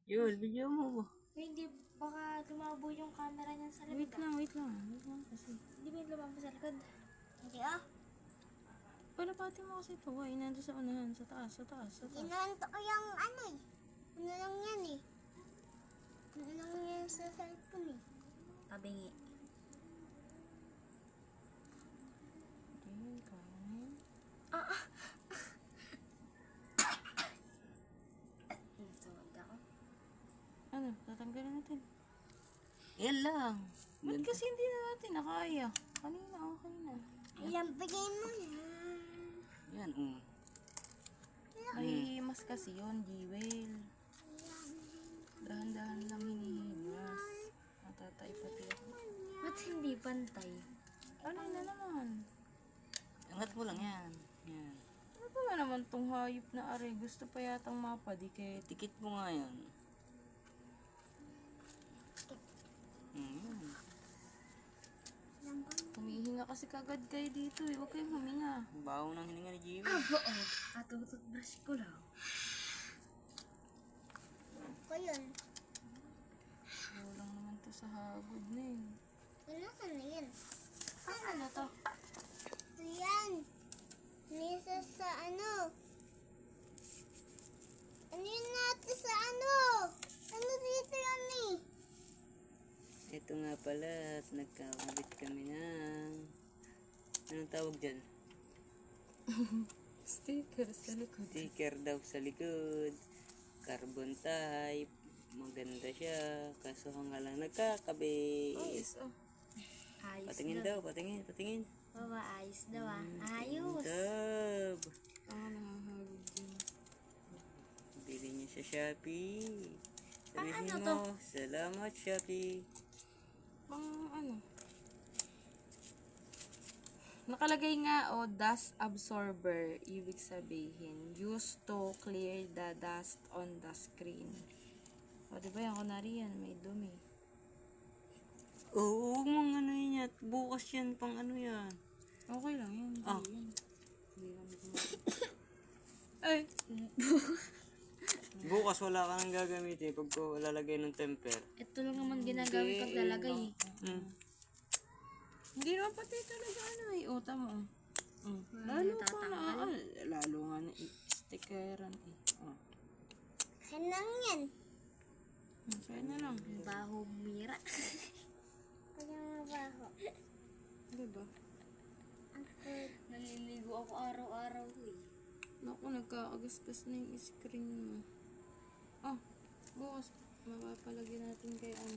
Yun, video mo. Hindi, baka lumabo yung camera niyan sa likod. Wait lang. Wait lang kasi. Hindi ba yung lumabo sa likod? Hindi ah. Palapati mo kasi ito. Ay, nandun sa unahan. Sa taas. Ginanto ko yung ano eh. Ano lang yan eh. Ano lang yan sa cellphone eh. Pabingi. Hindi, kain. Nasawag ako. Ano, tatanggalin natin. Yan lang. Ba't kasi hindi na natin nakaya? Kanina, okay na. Ayan, bigay mo na. Yan, Ay, mas kasi yun, Jewel. Dahan-dahan lang hinihimas. Matatay pati ako. Ba't hindi pantay? Ano na naman? Angat mo lang yan. Yan. Ano ba naman tong hayop na aray? Gusto pa yatang mapadikit. Tikit mo nga yan. Yan. Humihinga kasi kagad kayo dito eh. Huwag kayong huminga. Baho ng hininga ni Jimmy. Oo. Katututbrush ko lang. Ko yun. Baho lang naman to sa hagod na eh. Nasaan na yan? Ano to? Ayan. Nisa sa ano? Ano yun natin sa ano? Ano dito yan eh? Ito nga pala at nagkakabit kami ng... Anong tawag dyan? Sticker sa likod. Sticker daw sa likod. Carbon type. Maganda siya. Kaso nga lang nagkakabit. Ayos Patingin daw, patingin. Baba, ayos daw ah. Ayos. Tab. Nakahagod din. Bili niya sa Shopee. Sabihin ano mo, to? salamat Shopee. Ano? Nakalagay nga, dust absorber. Ibig sabihin, used to clear the dust on the screen. Diba yan, kunwari yan, may dumi. Oo, mga ano yan. Bukas yan, pang ano yan. Okay lang yan. Hindi lang Ay! Bukas wala ka nang gagamitin pag ko lalagay ng temper. Ito lang naman ginagamit pag lalagay eh. Hindi naman pati talaga ano eh. Tama Lalo pa na. Lalo nga na stickeran eh. Kanang yan. Sa'yo na lang. Baho mira. Kanyang mabaho. Diba? Naliligo ako araw-araw eh. Naku, nagkakagasgas na yung screen mo. Bukas mapapalagyan natin kay ano.